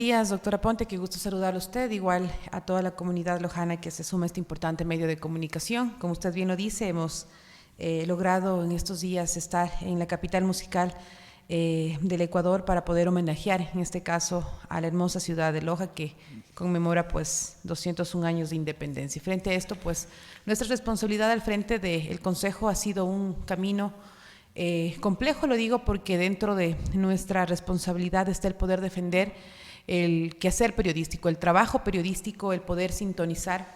Días, doctora Ponte, qué gusto saludarle a usted, igual a toda la comunidad lojana que se suma a este importante medio de comunicación. Como usted bien lo dice, hemos logrado en estos días estar en la capital musical del Ecuador para poder homenajear, en este caso, a la hermosa ciudad de Loja que conmemora pues 201 años de independencia. Y frente a esto, pues nuestra responsabilidad al frente del Consejo ha sido un camino complejo, lo digo porque dentro de nuestra responsabilidad está el poder defender el quehacer periodístico, el trabajo periodístico, el poder sintonizar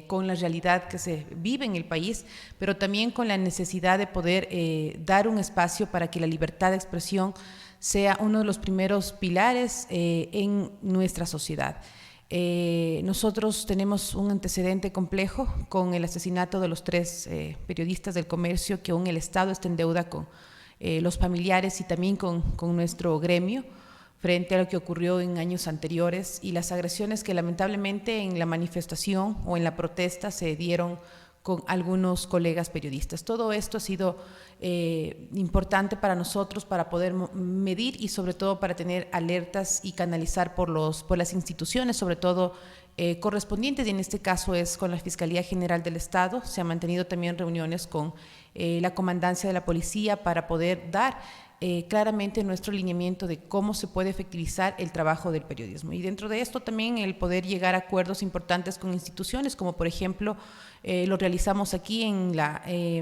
con la realidad que se vive en el país, pero también con la necesidad de poder dar un espacio para que la libertad de expresión sea uno de los primeros pilares en nuestra sociedad. Nosotros tenemos un antecedente complejo con el asesinato de los tres periodistas del comercio, que aún el Estado está en deuda con los familiares y también con nuestro gremio frente a lo que ocurrió en años anteriores y las agresiones que lamentablemente en la manifestación o en la protesta se dieron con algunos colegas periodistas. Todo esto ha sido importante para nosotros para poder medir y sobre todo para tener alertas y canalizar por las instituciones, sobre todo correspondientes, y en este caso es con la Fiscalía General del Estado. Se han mantenido también reuniones con la Comandancia de la Policía para poder dar claramente nuestro lineamiento de cómo se puede efectivizar el trabajo del periodismo. Y dentro de esto también el poder llegar a acuerdos importantes con instituciones, como por ejemplo lo realizamos aquí en la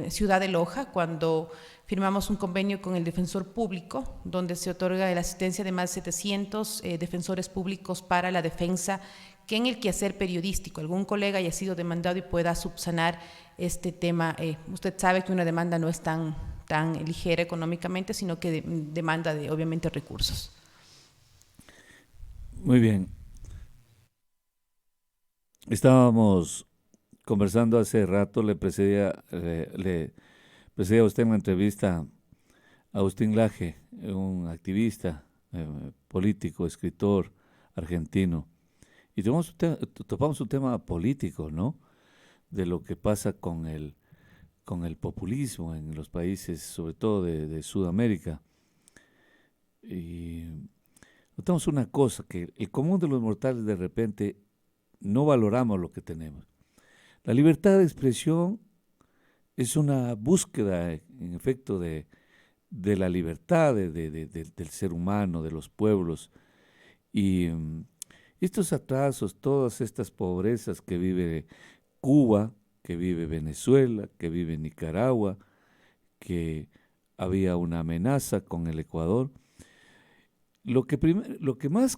ciudad de Loja, cuando firmamos un convenio con el Defensor Público, donde se otorga la asistencia de más de 700 defensores públicos para la defensa que en el quehacer periodístico algún colega haya sido demandado y pueda subsanar este tema. Usted sabe que una demanda no es tan ligera económicamente, sino que demanda de, obviamente, recursos. Muy bien. Estábamos conversando hace rato, le precedía a usted en la entrevista a Agustín Laje, un activista político, escritor argentino, y topamos un tema político, ¿no? De lo que pasa con el populismo en los países, sobre todo de Sudamérica. Y notamos una cosa, que el común de los mortales de repente no valoramos lo que tenemos. La libertad de expresión es una búsqueda, en efecto, de la libertad del ser humano, de los pueblos. Y estos atrasos, todas estas pobrezas que vive Cuba, que vive Venezuela, que vive Nicaragua, que había una amenaza con el Ecuador. Lo que más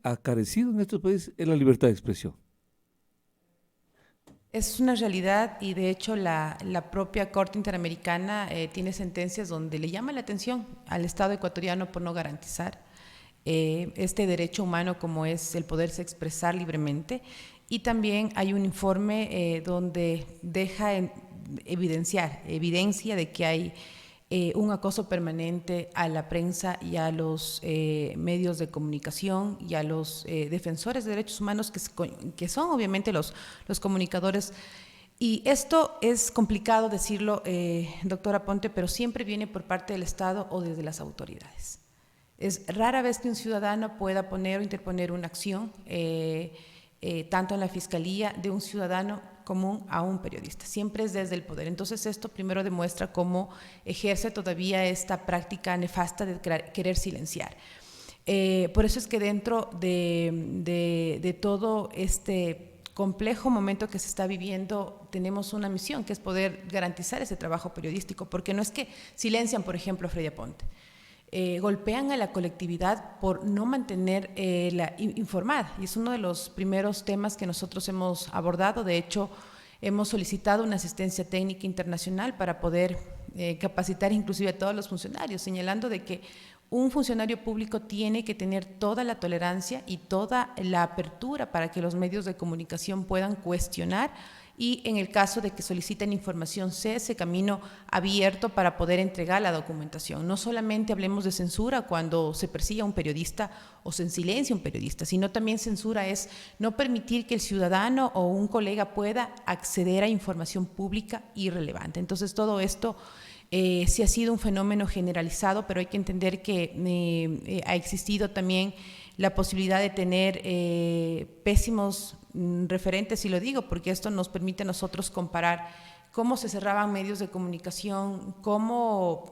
ha carecido en estos países es la libertad de expresión. Es una realidad y de hecho la propia Corte Interamericana tiene sentencias donde le llama la atención al Estado ecuatoriano por no garantizar este derecho humano como es el poderse expresar libremente, y también hay un informe donde deja evidencia de que hay un acoso permanente a la prensa y a los medios de comunicación y a los defensores de derechos humanos que son obviamente los comunicadores. Y esto es complicado decirlo, doctora Ponte, pero siempre viene por parte del Estado o desde las autoridades. Es rara vez que un ciudadano pueda poner o interponer una acción, tanto en la fiscalía, de un ciudadano común a un periodista. Siempre es desde el poder. Entonces esto primero demuestra cómo ejerce todavía esta práctica nefasta de querer silenciar. Por eso es que dentro de todo este complejo momento que se está viviendo, tenemos una misión, que es poder garantizar ese trabajo periodístico, porque no es que silencian, por ejemplo, a Freddy Aponte. Golpean a la colectividad por no mantener informada, y es uno de los primeros temas que nosotros hemos abordado. De hecho, hemos solicitado una asistencia técnica internacional para poder capacitar inclusive a todos los funcionarios, señalando de que un funcionario público tiene que tener toda la tolerancia y toda la apertura para que los medios de comunicación puedan cuestionar, y en el caso de que soliciten información, sea ese camino abierto para poder entregar la documentación. No solamente hablemos de censura cuando se persigue a un periodista o se silencia a un periodista, sino también censura es no permitir que el ciudadano o un colega pueda acceder a información pública y relevante. Entonces todo esto Sí ha sido un fenómeno generalizado, pero hay que entender que ha existido también la posibilidad de tener pésimos referentes, y lo digo porque esto nos permite a nosotros comparar cómo se cerraban medios de comunicación, cómo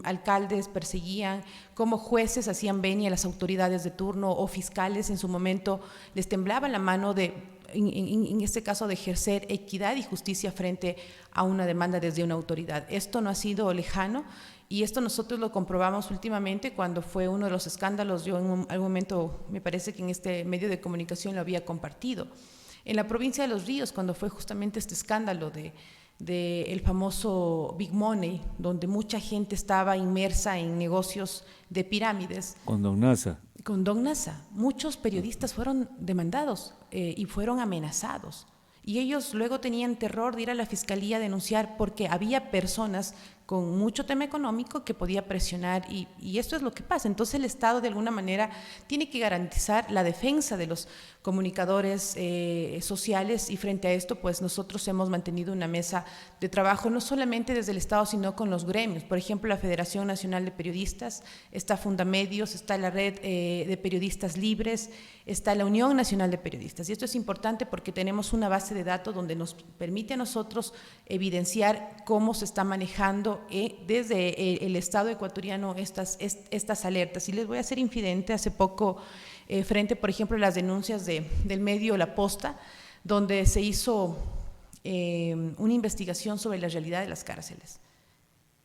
alcaldes perseguían, cómo jueces hacían venia a las autoridades de turno o fiscales en su momento les temblaba la mano de, en este caso, de ejercer equidad y justicia frente a una demanda desde una autoridad. Esto no ha sido lejano y esto nosotros lo comprobamos últimamente cuando fue uno de los escándalos. Yo en algún momento, me parece que en este medio de comunicación lo había compartido. En la provincia de Los Ríos, cuando fue justamente este escándalo de el famoso Big Money, donde mucha gente estaba inmersa en negocios de pirámides. Con Don Nasa. Con Don Nasa. Muchos periodistas fueron demandados y fueron amenazados. Y ellos luego tenían terror de ir a la fiscalía a denunciar porque había personas con mucho tema económico que podía presionar y esto es lo que pasa. Entonces el Estado de alguna manera tiene que garantizar la defensa de los comunicadores sociales y frente a esto pues nosotros hemos mantenido una mesa de trabajo no solamente desde el Estado sino con los gremios. Por ejemplo, la Federación Nacional de Periodistas, está Fundamedios, está la Red de Periodistas Libres, está la Unión Nacional de Periodistas y esto es importante porque tenemos una base de datos donde nos permite a nosotros evidenciar cómo se está manejando desde el Estado ecuatoriano estas alertas. Y les voy a ser infidente, hace poco frente, por ejemplo, a las denuncias del medio La Posta, donde se hizo una investigación sobre la realidad de las cárceles.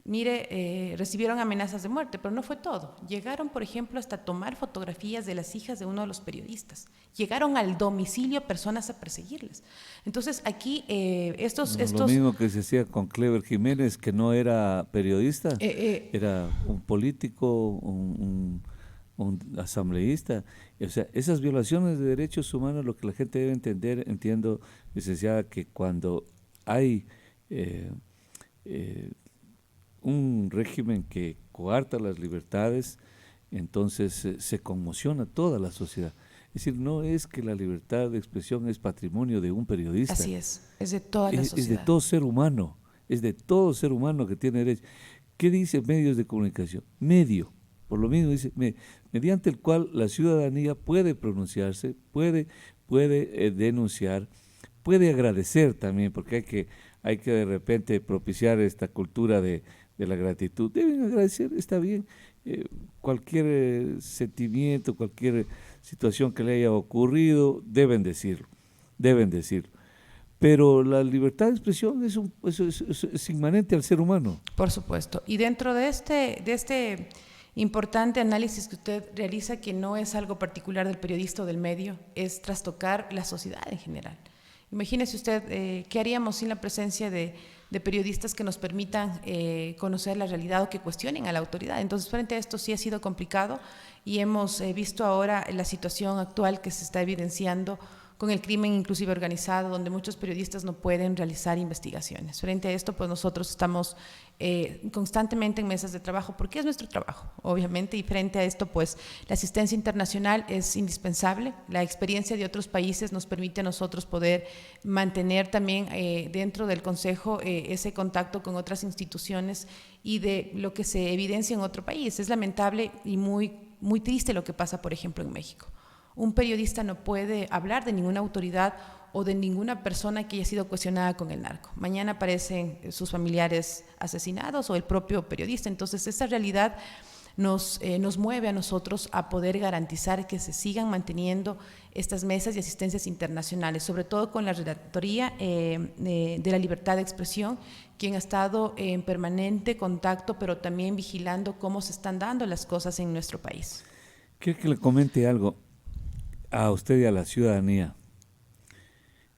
Mire, recibieron amenazas de muerte, pero no fue todo. Llegaron, por ejemplo, hasta tomar fotografías de las hijas de uno de los periodistas. Llegaron al domicilio personas a perseguirles. Entonces, aquí Lo mismo que se hacía con Clever Jiménez, que no era periodista, era un político, un asambleísta. O sea, esas violaciones de derechos humanos, lo que la gente debe entender, entiendo, licenciada, que cuando hay un régimen que coarta las libertades, entonces se conmociona toda la sociedad. Es decir, no es que la libertad de expresión es patrimonio de un periodista. Así es de toda la sociedad. Es de todo ser humano, es de todo ser humano que tiene derecho. ¿Qué dice medios de comunicación? Medio, por lo mismo dice, mediante el cual la ciudadanía puede pronunciarse, puede denunciar, puede agradecer también, porque hay que de repente propiciar esta cultura de la gratitud. Deben agradecer, está bien, cualquier sentimiento, cualquier situación que le haya ocurrido, deben decirlo. Pero la libertad de expresión es inmanente al ser humano. Por supuesto. Y dentro de este importante análisis que usted realiza, que no es algo particular del periodista o del medio, es trastocar la sociedad en general. Imagínese usted, ¿qué haríamos sin la presencia de periodistas que nos permitan conocer la realidad o que cuestionen a la autoridad? Entonces, frente a esto sí ha sido complicado y hemos visto ahora la situación actual que se está evidenciando con el crimen inclusive organizado, donde muchos periodistas no pueden realizar investigaciones. Frente a esto, pues nosotros estamos constantemente en mesas de trabajo, porque es nuestro trabajo, obviamente, y frente a esto, pues la asistencia internacional es indispensable. La experiencia de otros países nos permite a nosotros poder mantener también dentro del Consejo ese contacto con otras instituciones y de lo que se evidencia en otro país. Es lamentable y muy triste lo que pasa, por ejemplo, en México. Un periodista no puede hablar de ninguna autoridad o de ninguna persona que haya sido cuestionada con el narco. Mañana aparecen sus familiares asesinados o el propio periodista. Entonces, esta realidad nos mueve a nosotros a poder garantizar que se sigan manteniendo estas mesas y asistencias internacionales, sobre todo con la Relatoría de la Libertad de Expresión, quien ha estado en permanente contacto, pero también vigilando cómo se están dando las cosas en nuestro país. Quiero que le comente algo a usted y a la ciudadanía.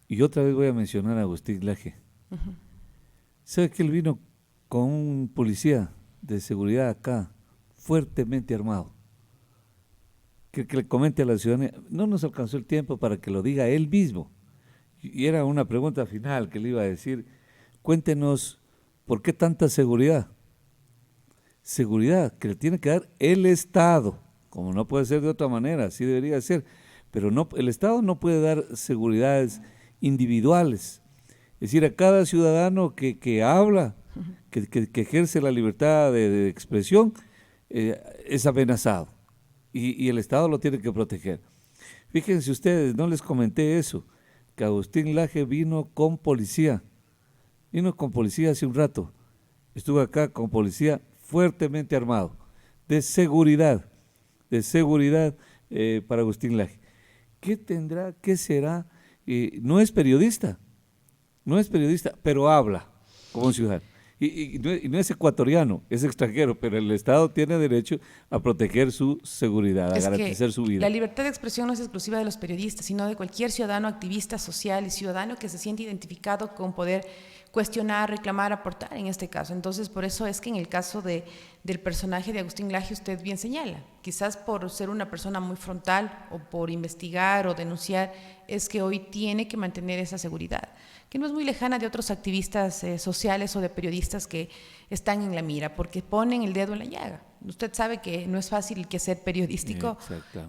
Y otra vez voy a mencionar a Agustín Laje. Uh-huh. ¿Sabe que él vino con un policía de seguridad acá, fuertemente armado? Que le comente a la ciudadanía. No nos alcanzó el tiempo para que lo diga él mismo. Y era una pregunta final que le iba a decir. Cuéntenos, ¿por qué tanta seguridad? Seguridad que le tiene que dar el Estado, como no puede ser de otra manera, así debería ser. Pero no, el Estado no puede dar seguridades individuales. Es decir, a cada ciudadano que habla, que ejerce la libertad de expresión, es amenazado y el Estado lo tiene que proteger. Fíjense ustedes, no les comenté eso, que Agustín Laje vino con policía hace un rato, estuvo acá con policía fuertemente armado, de seguridad para Agustín Laje. ¿Qué tendrá, qué será? No es periodista, pero habla como ciudadano. Y no es ecuatoriano, es extranjero, pero el Estado tiene derecho a proteger su seguridad, a garantizar su vida. La libertad de expresión no es exclusiva de los periodistas, sino de cualquier ciudadano, activista social y ciudadano que se siente identificado con poder cuestionar, reclamar, aportar en este caso. Entonces, por eso es que en el caso del personaje de Agustín Laje, usted bien señala, quizás por ser una persona muy frontal o por investigar o denunciar, es que hoy tiene que mantener esa seguridad, que no es muy lejana de otros activistas sociales o de periodistas que están en la mira, porque ponen el dedo en la llaga. Usted sabe que no es fácil el quehacer periodístico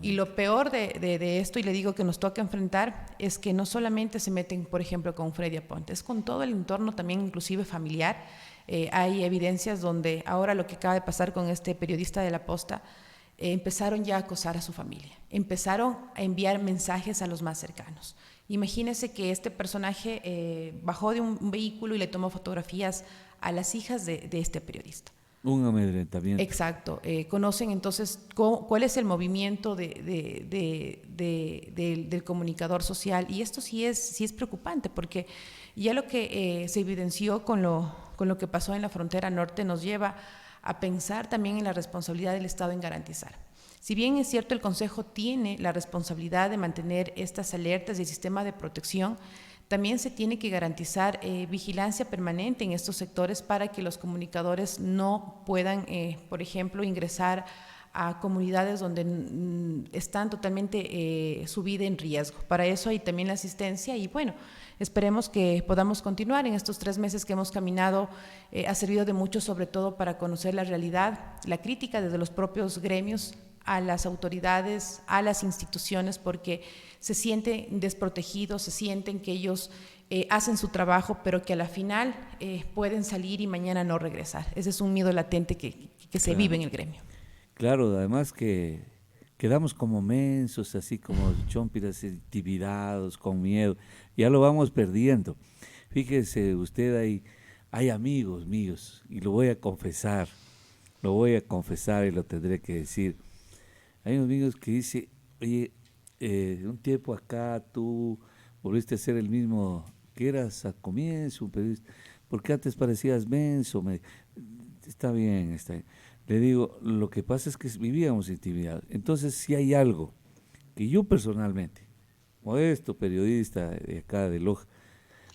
y lo peor de esto, y le digo que nos toca enfrentar, es que no solamente se meten, por ejemplo, con Freddy Aponte, es con todo el entorno también, inclusive familiar. Hay evidencias donde ahora lo que acaba de pasar con este periodista de La Posta, empezaron ya a acosar a su familia, empezaron a enviar mensajes a los más cercanos. Imagínese que este personaje bajó de un vehículo y le tomó fotografías a las hijas de este periodista. Un amedrentamiento. Exacto. Conocen entonces cuál es el movimiento del comunicador social, y esto sí es preocupante, porque ya lo que se evidenció con lo que pasó en la frontera norte nos lleva a pensar también en la responsabilidad del Estado en garantizar. Si bien es cierto, el Consejo tiene la responsabilidad de mantener estas alertas y el sistema de protección, también se tiene que garantizar vigilancia permanente en estos sectores para que los comunicadores no puedan, por ejemplo, ingresar a comunidades donde están totalmente su vida en riesgo. Para eso hay también la asistencia y bueno, esperemos que podamos continuar. En estos 3 meses que hemos caminado ha servido de mucho, sobre todo para conocer la realidad, la crítica desde los propios gremios a las autoridades, a las instituciones, porque se sienten desprotegidos, se sienten que ellos hacen su trabajo, pero que a la final pueden salir y mañana no regresar. Ese es un miedo latente que se vive en el gremio. Claro, además que quedamos como mensos, así como chompiras, intimidados, con miedo. Ya lo vamos perdiendo. Fíjese usted, hay amigos míos, y lo voy a confesar y lo tendré que decir. Hay unos amigos que dicen, oye, un tiempo acá tú volviste a ser el mismo que eras al comienzo, porque antes parecías menso. Está bien. Le digo, lo que pasa es que vivíamos intimidados. Entonces, si hay algo que yo personalmente, modesto periodista de acá de Loja,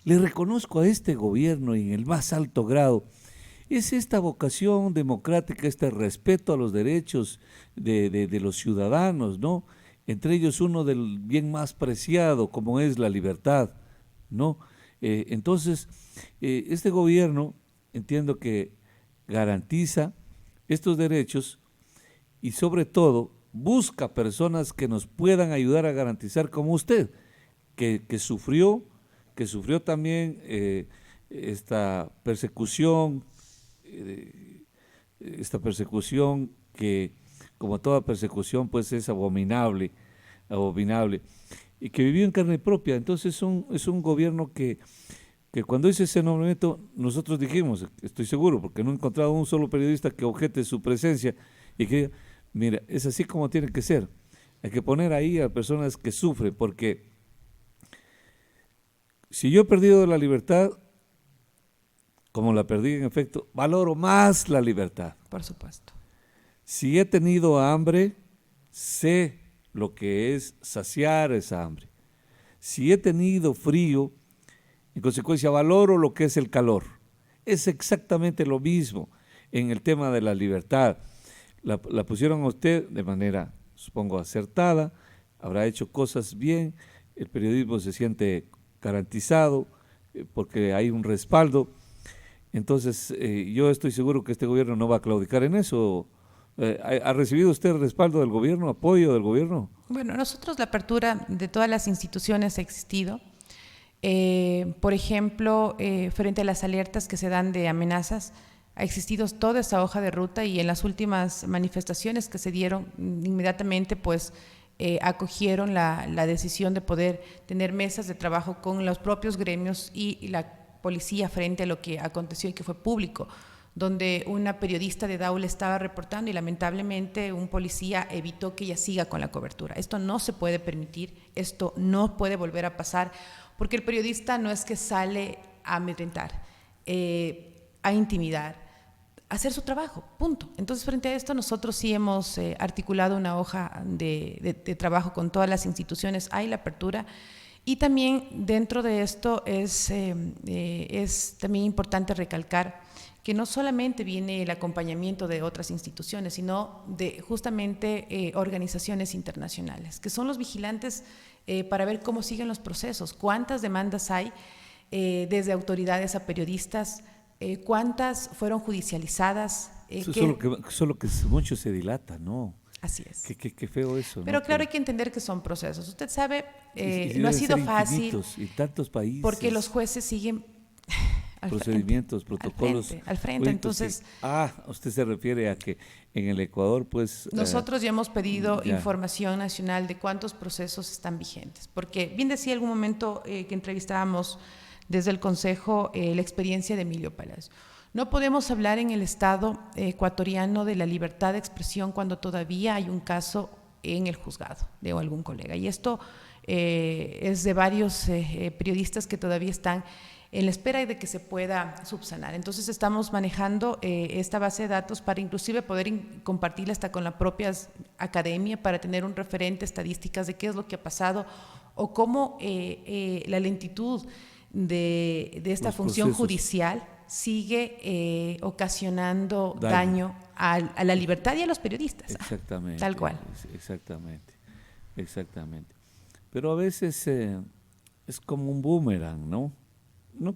le reconozco a este gobierno y en el más alto grado, es esta vocación democrática, este respeto a los derechos de los ciudadanos, ¿no? Entre ellos uno del bien más preciado, como es la libertad, ¿no? Entonces, este gobierno, entiendo que garantiza estos derechos y sobre todo busca personas que nos puedan ayudar a garantizar, como usted, que sufrió también esta persecución que, como toda persecución, pues es abominable, y que vivió en carne propia. Entonces es un gobierno que cuando hice ese nombramiento, nosotros dijimos, estoy seguro, porque no he encontrado un solo periodista que objete su presencia y que diga, mira, es así como tiene que ser. Hay que poner ahí a personas que sufren, porque si yo he perdido la libertad, como la perdí en efecto, valoro más la libertad. Por supuesto. Si he tenido hambre, sé lo que es saciar esa hambre. Si he tenido frío, en consecuencia valoro lo que es el calor. Es exactamente lo mismo en el tema de la libertad. La pusieron a usted de manera, supongo, acertada, habrá hecho cosas bien, el periodismo se siente garantizado porque hay un respaldo. Entonces, yo estoy seguro que este gobierno no va a claudicar en eso. ¿Ha recibido usted respaldo del gobierno, apoyo del gobierno? Bueno, nosotros la apertura de todas las instituciones ha existido. Por ejemplo, frente a las alertas que se dan de amenazas, ha existido toda esa hoja de ruta y en las últimas manifestaciones que se dieron, inmediatamente pues acogieron la decisión de poder tener mesas de trabajo con los propios gremios y la policía frente a lo que aconteció y que fue público, donde una periodista de Daule estaba reportando y lamentablemente un policía evitó que ella siga con la cobertura. Esto no se puede permitir, esto no puede volver a pasar, porque el periodista no es que sale a amedrentar, a intimidar, a hacer su trabajo, punto. Entonces, frente a esto, nosotros sí hemos articulado una hoja de trabajo con todas las instituciones, hay la apertura. Y también dentro de esto es también importante recalcar que no solamente viene el acompañamiento de otras instituciones, sino de justamente organizaciones internacionales, que son los vigilantes para ver cómo siguen los procesos, cuántas demandas hay desde autoridades a periodistas, cuántas fueron judicializadas. Solo que mucho se dilata, ¿no? Así es. Qué feo eso. Pero ¿no? claro, hay que entender que son procesos. Usted sabe, y no ha sido fácil. Y tantos países. Porque los jueces siguen procedimientos, protocolos. Al frente. Entonces, usted se refiere a que en el Ecuador, pues. Nosotros ya hemos pedido información nacional de cuántos procesos están vigentes. Porque bien decía algún momento que entrevistábamos desde el Consejo la experiencia de Emilio Palacio. No podemos hablar en el Estado ecuatoriano de la libertad de expresión cuando todavía hay un caso en el juzgado de algún colega. Y esto es de varios periodistas que todavía están en la espera de que se pueda subsanar. Entonces estamos manejando esta base de datos para inclusive poder compartirla hasta con la propia academia para tener un referente, estadísticas de qué es lo que ha pasado o cómo la lentitud de esta función judicial sigue ocasionando daño a la libertad y a los periodistas. Exactamente. Tal cual. Exactamente. Pero a veces es como un boomerang, ¿no?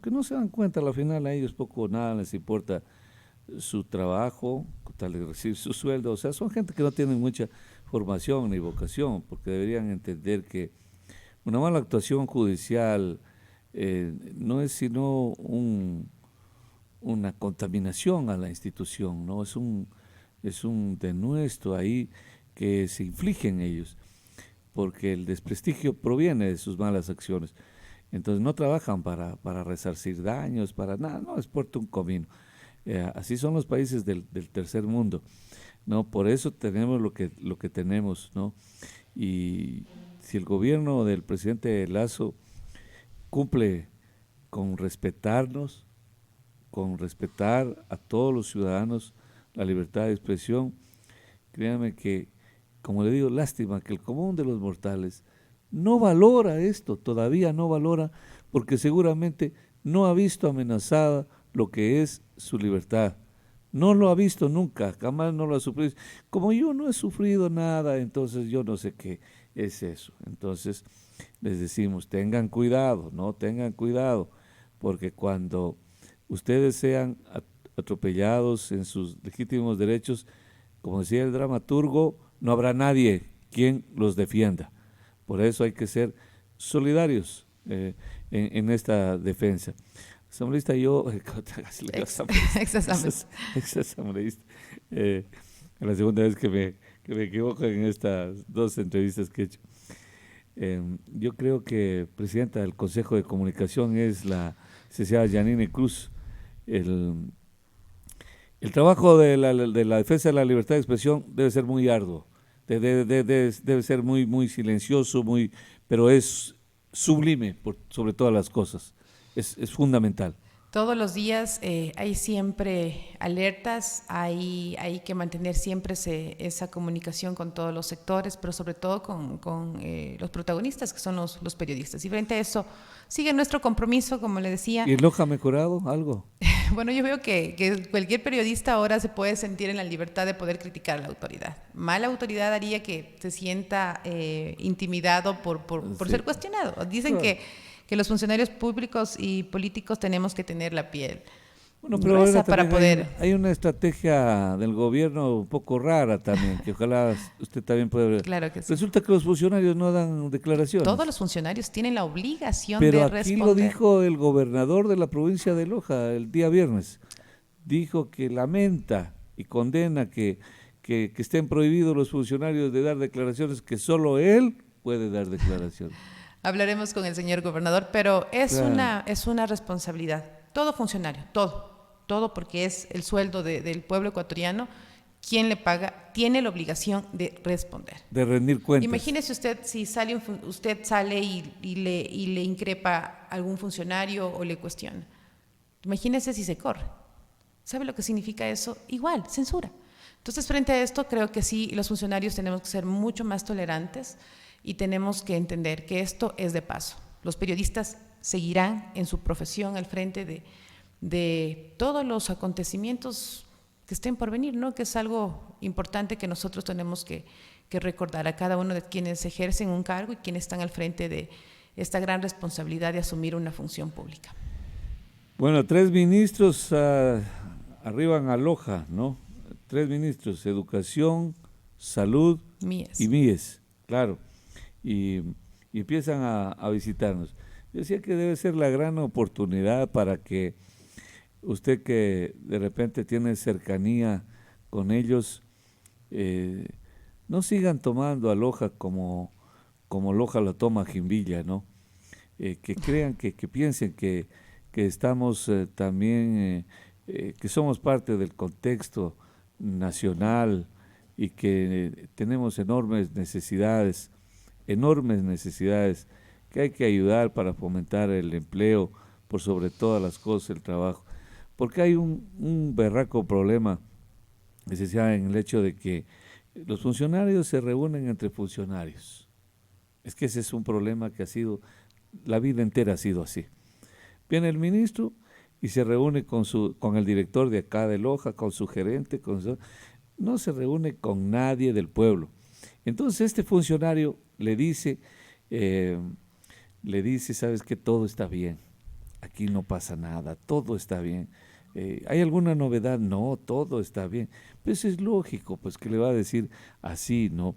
Que no se dan cuenta, al final a ellos poco o nada les importa su trabajo, tal de recibir su sueldo. O sea, son gente que no tienen mucha formación ni vocación, porque deberían entender que una mala actuación judicial no es sino una contaminación a la institución, ¿no? Es un denuesto ahí que se infligen ellos, porque el desprestigio proviene de sus malas acciones. Entonces no trabajan para resarcir daños, para nada, no les importa un comino. Así son los países del tercer mundo, ¿no? Por eso tenemos lo que tenemos, ¿no? Y si el gobierno del presidente Lasso cumple con respetarnos, con respetar a todos los ciudadanos la libertad de expresión, créanme que, como le digo, lástima que el común de los mortales no valora esto, todavía no valora, porque seguramente no ha visto amenazada lo que es su libertad. No lo ha visto nunca, jamás no lo ha sufrido. Como yo no he sufrido nada, entonces yo no sé qué es eso. Entonces les decimos, tengan cuidado, no tengan cuidado, porque cuando ustedes sean atropellados en sus legítimos derechos, como decía el dramaturgo, no habrá nadie quien los defienda. Por eso hay que ser solidarios en esta defensa. Asambleísta, exasambleísta, es la segunda vez que me equivoco en estas dos entrevistas que he hecho. Yo creo que presidenta del Consejo de Comunicación es la licenciada Yanine Cruz. El trabajo de la defensa de la libertad de expresión debe ser muy arduo, debe ser muy silencioso, pero es sublime sobre todas las cosas, es fundamental. Todos los días hay siempre alertas, hay que mantener siempre esa comunicación con todos los sectores, pero sobre todo con los protagonistas, que son los periodistas. Y frente a eso, sigue nuestro compromiso, como le decía. ¿Y el Loja ha mejorado algo? Bueno, yo veo que cualquier periodista ahora se puede sentir en la libertad de poder criticar a la autoridad. Mala autoridad haría que se sienta intimidado por ser cuestionado. Dicen que los funcionarios públicos y políticos tenemos que tener la piel Bueno, pero gruesa ahora para también poder. hay una estrategia del gobierno un poco rara también, que ojalá usted también pueda ver. Claro que sí. Resulta que los funcionarios no dan Todos declaraciones, los funcionarios tienen la obligación pero de aquí lo responder. dijo el gobernador de la provincia de Loja el día viernes. Dijo que lamenta y condena que estén prohibidos los funcionarios de dar declaraciones, que solo él puede dar declaraciones. Hablaremos con el señor gobernador, pero Claro, es una responsabilidad. Todo funcionario, todo porque es el sueldo del pueblo ecuatoriano. Quien le paga tiene la obligación de responder. de rendir cuentas. Imagínese usted si usted sale y le increpa a algún funcionario o le cuestiona. Imagínese si se corre. ¿Sabe lo que significa eso? Igual, censura. Entonces, frente a esto, creo que sí, los funcionarios tenemos que ser mucho más tolerantes y tenemos que entender que esto es de paso. Los periodistas seguirán en su profesión al frente de todos los acontecimientos que estén por venir, ¿no? Que es algo importante que nosotros tenemos que recordar a cada uno de quienes ejercen un cargo y quienes están al frente de esta gran responsabilidad de asumir una función pública. Bueno, tres ministros arriban a Loja, ¿no? Tres ministros, Educación, Salud y Mías. MIES, claro. Y, y empiezan a visitarnos. Yo decía que debe ser la gran oportunidad para que usted, que de repente tiene cercanía con ellos, eh, no sigan tomando a Loja como Loja la toma Jimbilla, ¿no? Que crean, que piensen que estamos también, que somos parte del contexto nacional y que tenemos enormes necesidades que hay que ayudar para fomentar el empleo, por sobre todas las cosas el trabajo. Porque hay un berraco problema, esencial, en el hecho de que los funcionarios se reúnen entre funcionarios. Es que ese es un problema que ha sido, la vida entera ha sido así. Viene el ministro y se reúne con el director de acá de Loja, con su gerente, no se reúne con nadie del pueblo. Entonces este funcionario eh, le dice, sabes que todo está bien, aquí no pasa nada, todo está bien. ¿Hay alguna novedad? No, todo está bien. Pues es lógico, pues que le va a decir así, ¿no?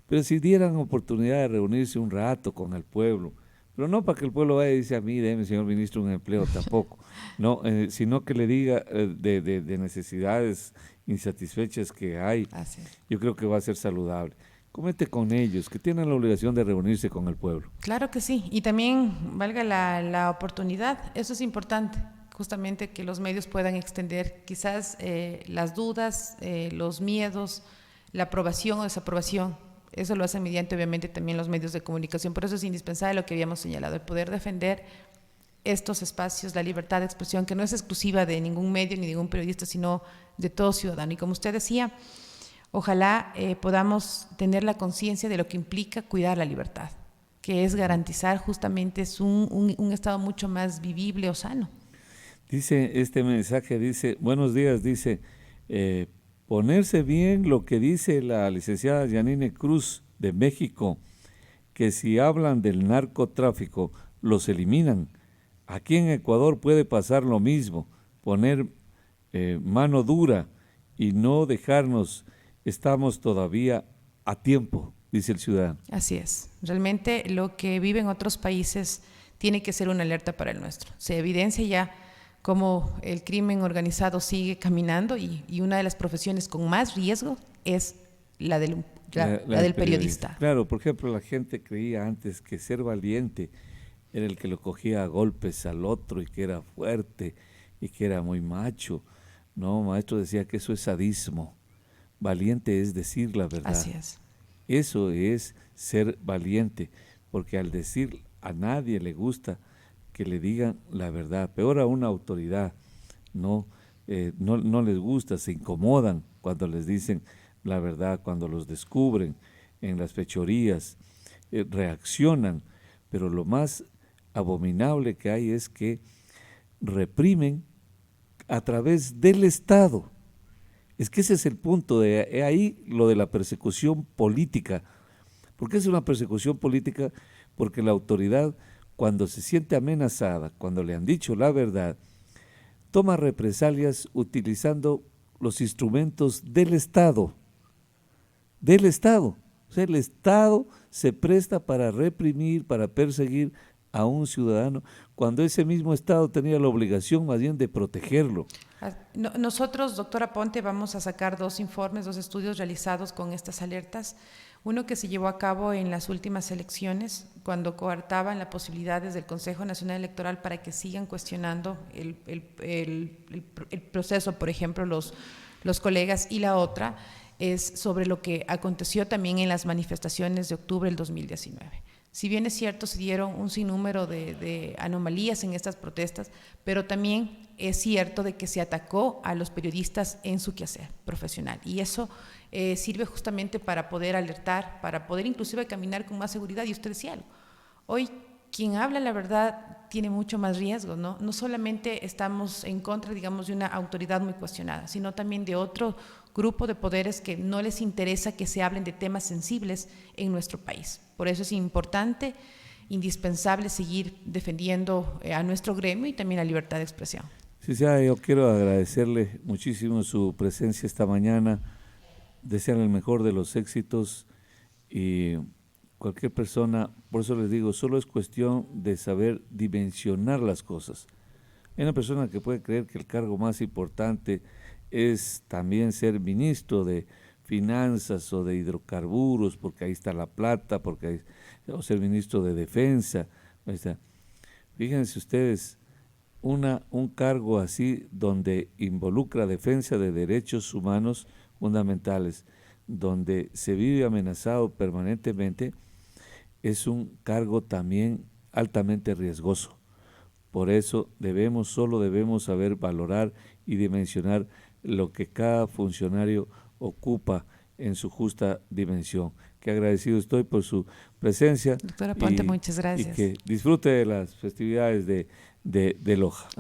Pero si dieran oportunidad de reunirse un rato con el pueblo, pero no para que el pueblo vaya y dice a mí, déjeme, señor ministro, un empleo tampoco, no, sino que le diga de necesidades insatisfechas que hay, Así es. yo creo que va a ser saludable. Comete con ellos, que tienen la obligación de reunirse con el pueblo. Claro que sí, y también valga la oportunidad, eso es importante, justamente que los medios puedan extender quizás las dudas, los miedos, la aprobación o desaprobación. Eso lo hacen mediante, obviamente, también los medios de comunicación. Por eso es indispensable lo que habíamos señalado, el poder defender estos espacios, la libertad de expresión, que no es exclusiva de ningún medio ni de ningún periodista, sino de todo ciudadano. Y como usted decía, ojalá podamos tener la conciencia de lo que implica cuidar la libertad, que es garantizar justamente es un estado mucho más vivible o sano. Dice este mensaje, dice, buenos días, dice, ponerse bien lo que dice la licenciada Yanine Cruz de México, que si hablan del narcotráfico, los eliminan. Aquí en Ecuador puede pasar lo mismo, poner mano dura y no dejarnos, estamos todavía a tiempo, dice el ciudadano. Así es. Realmente lo que viven otros países tiene que ser una alerta para el nuestro. Se evidencia ya cómo el crimen organizado sigue caminando y una de las profesiones con más riesgo es la del periodista. Claro, por ejemplo, la gente creía antes que ser valiente era el que lo cogía a golpes al otro y que era fuerte y que era muy macho. No, maestro decía que eso es sadismo. Valiente es decir la verdad. Así es. Eso es ser valiente, porque al decir a nadie le gusta que le digan la verdad, peor a una autoridad, no, no les gusta, se incomodan cuando les dicen la verdad, cuando los descubren en las fechorías, reaccionan, pero lo más abominable que hay es que reprimen a través del Estado. Es que ese es el punto, de ahí lo de la persecución política. ¿Por qué es una persecución política? Porque la autoridad, cuando se siente amenazada, cuando le han dicho la verdad, toma represalias utilizando los instrumentos del Estado. Del Estado. O sea, el Estado se presta para reprimir, para perseguir a un ciudadano, cuando ese mismo Estado tenía la obligación más bien de protegerlo. Nosotros, doctora Ponte, vamos a sacar 2 informes, 2 estudios realizados con estas alertas. Uno que se llevó a cabo en las últimas elecciones, cuando coartaban las posibilidades del Consejo Nacional Electoral para que sigan cuestionando el proceso, por ejemplo, los colegas, y la otra es sobre lo que aconteció también en las manifestaciones de octubre del 2019. Si bien es cierto, se dieron un sinnúmero de anomalías en estas protestas, pero también es cierto de que se atacó a los periodistas en su quehacer profesional, y eso sirve justamente para poder alertar, para poder inclusive caminar con más seguridad. Y usted decía algo, hoy quien habla la verdad tiene mucho más riesgo, ¿no? No solamente estamos en contra, digamos, de una autoridad muy cuestionada, sino también de otro grupo de poderes que no les interesa que se hablen de temas sensibles en nuestro país. Por eso es importante, indispensable seguir defendiendo a nuestro gremio y también la libertad de expresión. Sí, yo quiero agradecerle muchísimo su presencia esta mañana, desearle el mejor de los éxitos, y cualquier persona, por eso les digo, solo es cuestión de saber dimensionar las cosas. Hay una persona que puede creer que el cargo más importante es también ser ministro de finanzas o de hidrocarburos, porque ahí está la plata, o ser ministro de defensa. Ahí está. Fíjense ustedes, un cargo así donde involucra defensa de derechos humanos fundamentales, donde se vive amenazado permanentemente, es un cargo también altamente riesgoso. Por eso solo debemos saber valorar y dimensionar lo que cada funcionario ocupa en su justa dimensión. Qué agradecido estoy por su presencia. Doctora Ponte, muchas gracias. Y que disfrute de las festividades de Loja.